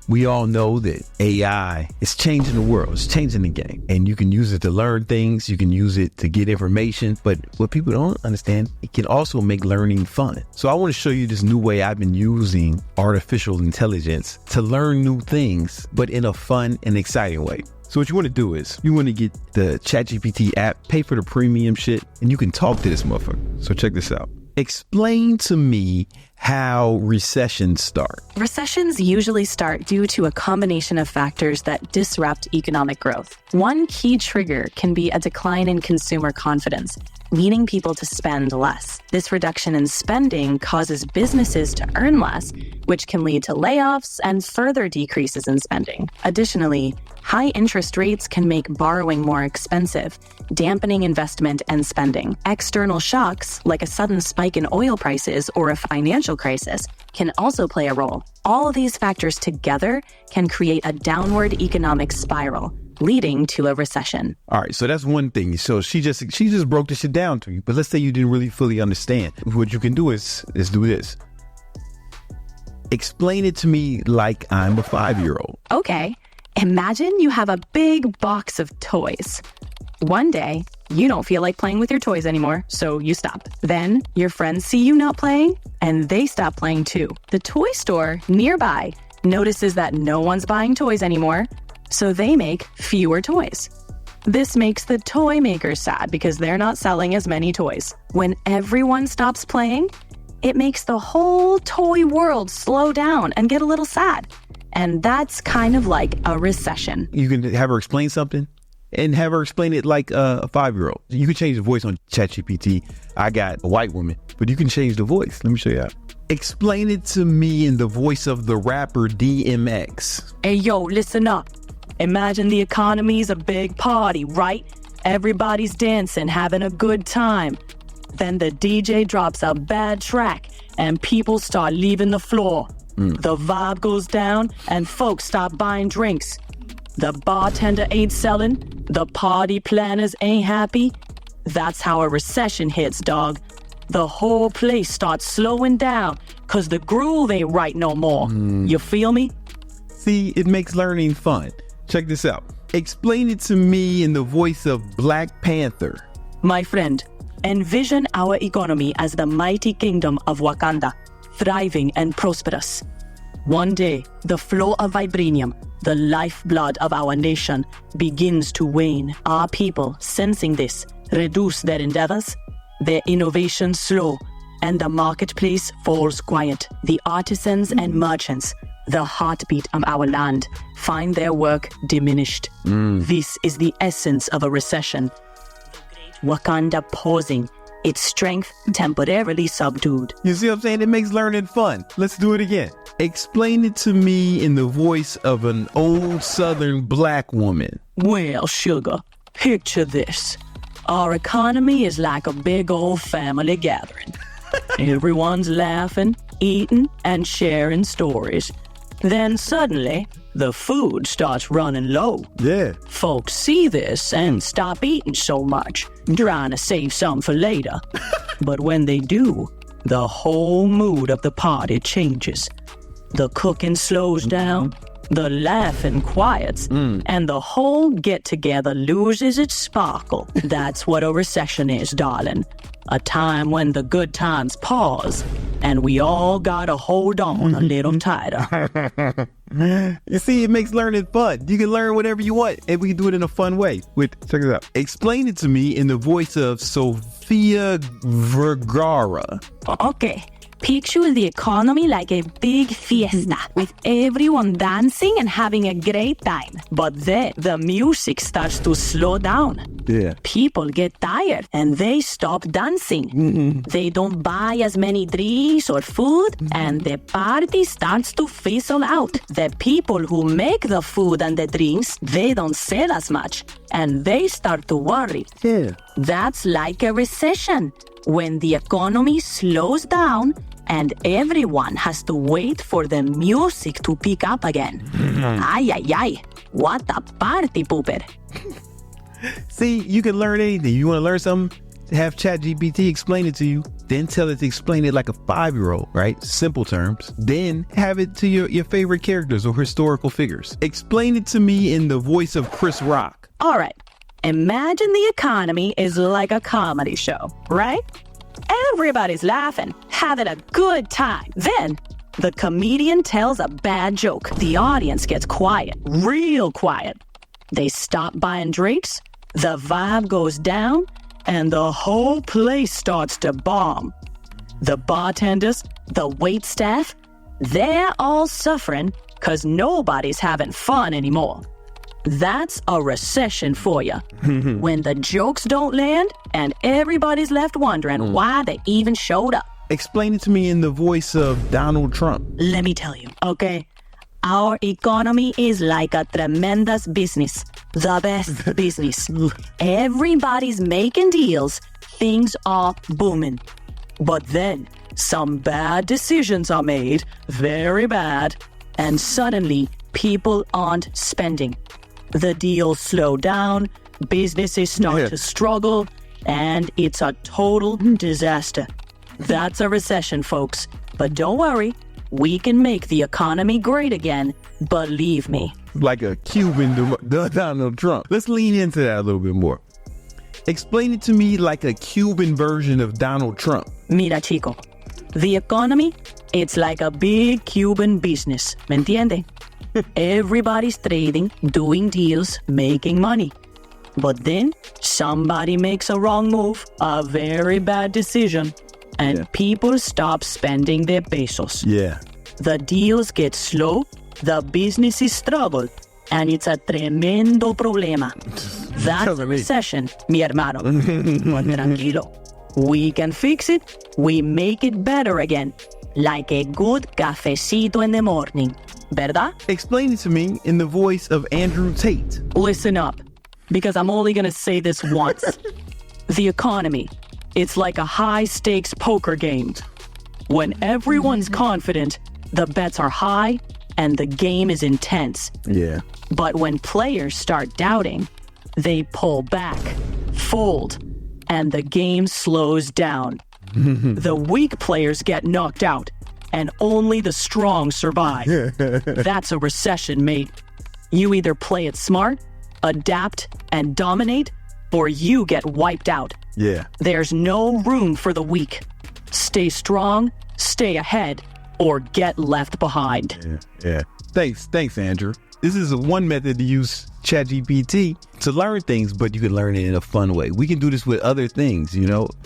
We all know that AI is changing the world. It's changing the game. And you can use it to learn things. You can use it to get information. But what people don't understand, it can also make learning fun. So I want to show you this new way I've been using artificial intelligence to learn new things, but in a fun and exciting way. So what you want to do is you want to get the ChatGPT app, pay for the premium shit, and you can talk to this motherfucker. So check this out. Explain to me how recessions start. Recessions usually start due to a combination of factors that disrupt economic growth. One key trigger can be a decline in consumer confidence, leading people to spend less. This reduction in spending causes businesses to earn less, which can lead to layoffs and further decreases in spending. Additionally, high interest rates can make borrowing more expensive, dampening investment and spending. External shocks, like a sudden spike in oil prices or a financial crisis, can also play a role. All of these factors together can create a downward economic spiral, leading to a recession. All right, so that's one thing. So she just broke this shit down to you. But let's say you didn't really fully understand. What you can do is do this. Explain it to me like I'm a 5-year-old. Okay. Imagine you have a big box of toys. One day, you don't feel like playing with your toys anymore, so you stop. Then, your friends see you not playing, and they stop playing too. The toy store nearby notices that no one's buying toys anymore, so they make fewer toys. This makes the toy makers sad because they're not selling as many toys. When everyone stops playing, it makes the whole toy world slow down and get a little sad. And that's kind of like a recession. You can have her explain something and have her explain it like a 5-year-old. You can change the voice on ChatGPT. I got a white woman, but you can change the voice. Let me show you how. Explain it to me in the voice of the rapper DMX. Hey, yo, listen up. Imagine the economy's a big party, right? Everybody's dancing, having a good time. Then the DJ drops a bad track and people start leaving the floor. The vibe goes down and folks stop buying drinks. The bartender ain't selling. The party planners ain't happy. That's how a recession hits, dog. The whole place starts slowing down because the groove ain't right no more. You feel me? See, it makes learning fun. Check this out. Explain it to me in the voice of Black Panther. My friend, envision our economy as the mighty kingdom of Wakanda, thriving and prosperous. One day, the flow of vibranium, the lifeblood of our nation, begins to wane. Our people, sensing this, reduce their endeavors, their innovation slow, and the marketplace falls quiet. The artisans and merchants, the heartbeat of our land, find their work diminished. This is the essence of a recession. Wakanda pausing, its strength temporarily subdued. You see what I'm saying? It makes learning fun. Let's do it again. Explain it to me in the voice of an old Southern Black woman. Well, sugar, picture this. Our economy is like a big old family gathering. Everyone's laughing, eating, and sharing stories. Then suddenly, the food starts running low. Yeah. Folks see this and stop eating so much, trying to save some for later. But when they do, the whole mood of the party changes. The cooking slows down, the laughing quiets, and the whole get-together loses its sparkle. That's what a recession is, darling. A time when the good times pause, and we all gotta hold on a little tighter. You see, it makes learning fun. You can learn whatever you want, and we can do it in a fun way. Check it out. Explain it to me in the voice of Sofia Vergara. Okay. Picture the economy like a big fiesta, with everyone dancing and having a great time. But then the music starts to slow down. Yeah. People get tired and they stop dancing. They don't buy as many drinks or food, and the party starts to fizzle out. The people who make the food and the drinks, they don't sell as much, and they start to worry. Yeah. That's like a recession, when the economy slows down and everyone has to wait for the music to pick up again. Ay, ay, ay. What a party pooper. See, you can learn anything. You want to learn something? have ChatGPT explain it to you. Then tell it to explain it like a 5-year-old, right? Simple terms. Then have it to your favorite characters or historical figures. Explain it to me in the voice of Chris Rock. All right. Imagine the economy is like a comedy show, right? Everybody's laughing, having a good time. Then the comedian tells a bad joke. The audience gets quiet, real quiet. They stop buying drinks, the vibe goes down, and the whole place starts to bomb. The bartenders, the wait staff, they're all suffering because nobody's having fun anymore. That's a recession for you. When the jokes don't land and everybody's left wondering why they even showed up. Explain it to me in the voice of Donald Trump. Let me tell you, okay? Our economy is like a tremendous business. The best business. Everybody's making deals. Things are booming. But then some bad decisions are made, very bad, and suddenly people aren't spending. The deals slow down, businesses start to struggle, and it's a total disaster. That's a recession, folks. But don't worry, we can make the economy great again. Believe me. Like a Cuban Donald Trump. Let's lean into that a little bit more. Explain it to me like a Cuban version of Donald Trump. Mira, chico, the economy, it's like a big Cuban business. ¿Me entiende? Everybody's trading, doing deals, making money. But then somebody makes a wrong move, a very bad decision, and people stop spending their pesos. Yeah. The deals get slow, the businesses struggle, and it's a tremendo problema. That's a recession, mi hermano. Tranquilo. We can fix it. We make it better again. Like a good cafecito in the morning. ¿Verdad? Explain it to me in the voice of Andrew Tate. Listen up, because I'm only going to say this once. The economy, it's like a high-stakes poker game. When everyone's confident, the bets are high, and the game is intense. Yeah. But when players start doubting, they pull back, fold, and the game slows down. The weak players get knocked out, and only the strong survive. That's a recession, mate. You either play it smart, adapt, and dominate, or you get wiped out. Yeah. There's no room for the weak. Stay strong, stay ahead, or get left behind. Yeah. Thanks, Andrew. This is one method to use ChatGPT to learn things, but you can learn it in a fun way. We can do this with other things,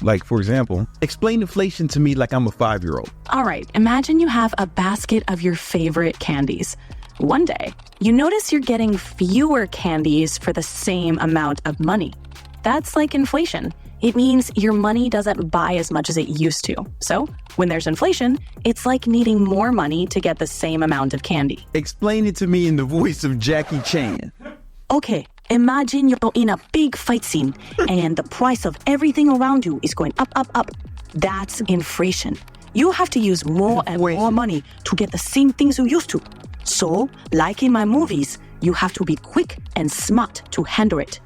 like, for example, explain inflation to me like I'm a 5-year-old. All right, imagine you have a basket of your favorite candies. One day, you notice you're getting fewer candies for the same amount of money. That's like inflation. It means your money doesn't buy as much as it used to. So when there's inflation, it's like needing more money to get the same amount of candy. Explain it to me in the voice of Jackie Chan. Okay, imagine you're in a big fight scene and the price of everything around you is going up, up, up. That's inflation. You have to use more and more money to get the same things you used to. So, like in my movies, you have to be quick and smart to handle it.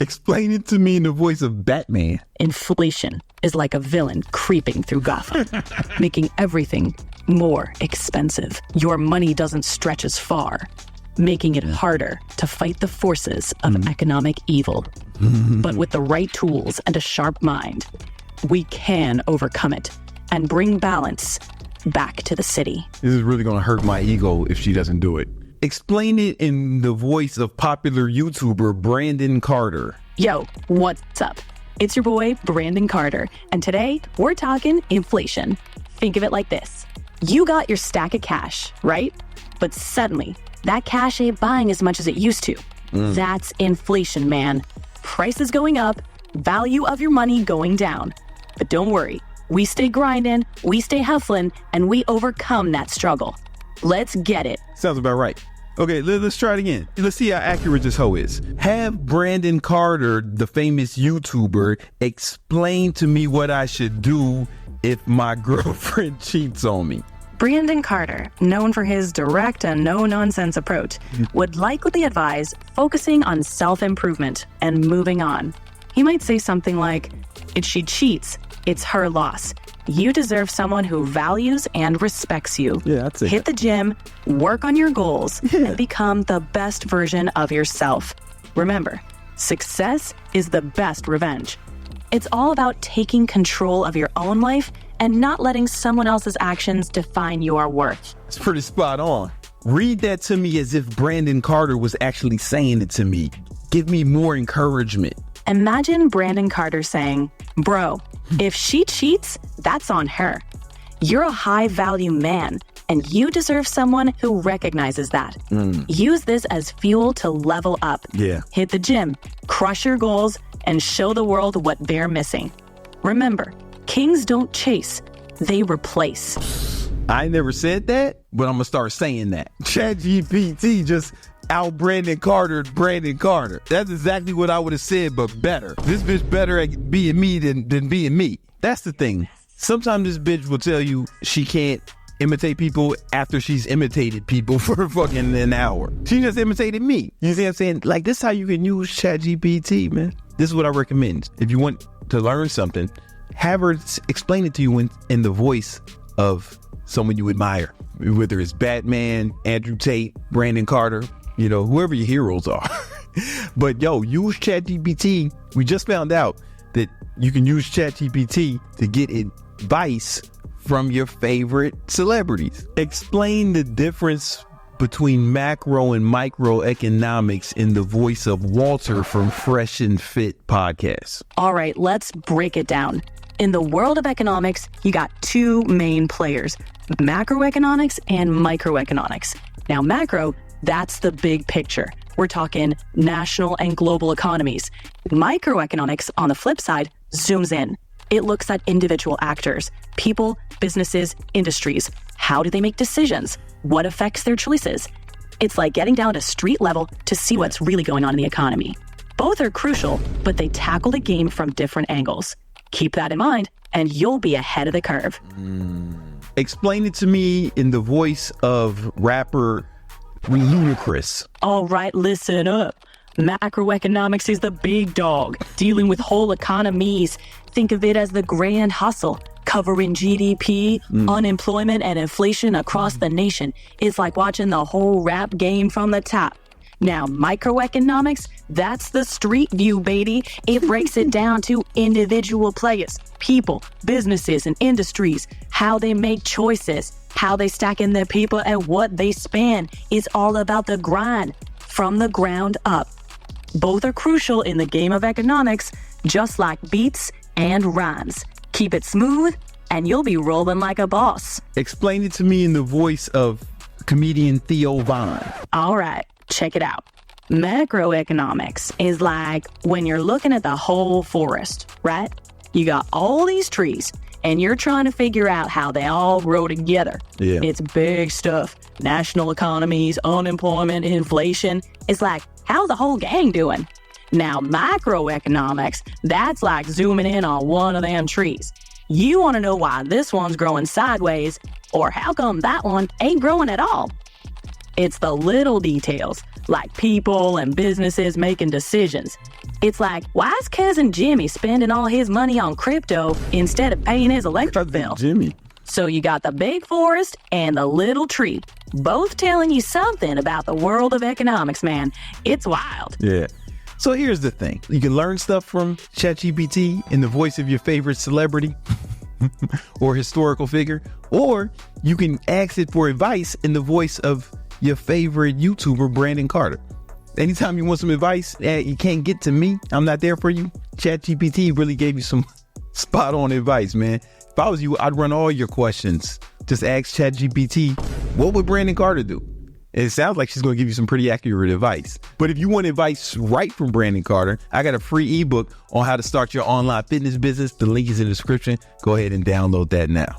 Explain it to me in the voice of Batman. Inflation is like a villain creeping through Gotham, making everything more expensive. Your money doesn't stretch as far, making it harder to fight the forces of economic evil. But with the right tools and a sharp mind, we can overcome it and bring balance back to the city. This is really going to hurt my ego if she doesn't do it. Explain it in the voice of popular YouTuber Brandon Carter. Yo, what's up? It's your boy, Brandon Carter, and today we're talking inflation. Think of it like this. You got your stack of cash, right? But suddenly, that cash ain't buying as much as it used to. That's inflation, man. Prices going up, value of your money going down. But don't worry, we stay grinding, we stay hustling, and we overcome that struggle. Let's get it. Sounds about right. Okay, let's try it again. Let's see how accurate this hoe is. Have Brandon Carter, the famous YouTuber, explain to me what I should do if my girlfriend cheats on me. Brandon Carter, known for his direct and no-nonsense approach, would likely advise focusing on self-improvement and moving on. He might say something like, if she cheats, it's her loss. You deserve someone who values and respects you. Yeah, I'd say hit the gym, work on your goals, and become the best version of yourself. Remember, success is the best revenge. It's all about taking control of your own life and not letting someone else's actions define your worth. It's pretty spot on. Read that to me as if Brandon Carter was actually saying it to me. Give me more encouragement. Imagine Brandon Carter saying, bro, if she cheats, that's on her. You're a high-value man, and you deserve someone who recognizes that. Use this as fuel to level up. Yeah. Hit the gym, crush your goals, and show the world what they're missing. Remember, kings don't chase, they replace. I never said that, but I'm going to start saying that. ChatGPT just out Brandon Carter. That's exactly what I would have said, but better. This bitch better at being me than being me. That's the thing. Sometimes this bitch will tell you she can't imitate people after she's imitated people for fucking an hour. She just imitated me. You see what I'm saying? Like, this is how you can use ChatGPT, man. This is what I recommend. If you want to learn something, have her explain it to you in the voice of someone you admire, whether it's Batman, Andrew Tate, Brandon Carter, you know, whoever your heroes are. But yo, use ChatGPT. We just found out that you can use ChatGPT to get advice from your favorite celebrities. Explain the difference between macro and microeconomics in the voice of Walter from Fresh and Fit podcast. All right, let's break it down. In the world of economics, you got two main players, macroeconomics and microeconomics. Now, macro, that's the big picture. We're talking national and global economies. Microeconomics, on the flip side, zooms in. It looks at individual actors, people, businesses, industries. How do they make decisions? What affects their choices? It's like getting down to street level to see what's really going on in the economy. Both are crucial, but they tackle the game from different angles. Keep that in mind, and you'll be ahead of the curve. Explain it to me in the voice of rapper Ludacris. All right, listen up. Macroeconomics is the big dog, dealing with whole economies. Think of it as the grand hustle, covering GDP, unemployment, and inflation across the nation. It's like watching the whole rap game from the top. Now, microeconomics, that's the street view, baby. It breaks it down to individual players, people, businesses, and industries, how they make choices, how they stack in their people, and what they spend. It's all about the grind from the ground up. Both are crucial in the game of economics, just like beats and rhymes. Keep it smooth, and you'll be rolling like a boss. Explain it to me in the voice of comedian Theo Vaughn. All right, check it out. Macroeconomics is like when you're looking at the whole forest, right? You got all these trees, and you're trying to figure out how they all grow together. Yeah. It's big stuff. National economies, unemployment, inflation. It's like, how's the whole gang doing? Now, microeconomics, that's like zooming in on one of them trees. You want to know why this one's growing sideways, or how come that one ain't growing at all? It's the little details, like people and businesses making decisions. It's like, why is cousin Jimmy spending all his money on crypto instead of paying his electric bill? Jimmy. So you got the big forest and the little tree, both telling you something about the world of economics, man. It's wild. Yeah. So here's the thing. You can learn stuff from ChatGPT in the voice of your favorite celebrity or historical figure, or you can ask it for advice in the voice of your favorite YouTuber, Brandon Carter. Anytime you want some advice that you can't get to me, I'm not there for you. ChatGPT really gave you some spot on advice, man. If I was you, I'd run all your questions. Just ask ChatGPT, what would Brandon Carter do? It sounds like she's going to give you some pretty accurate advice. But if you want advice right from Brandon Carter, I got a free ebook on how to start your online fitness business. The link is in the description. Go ahead and download that now.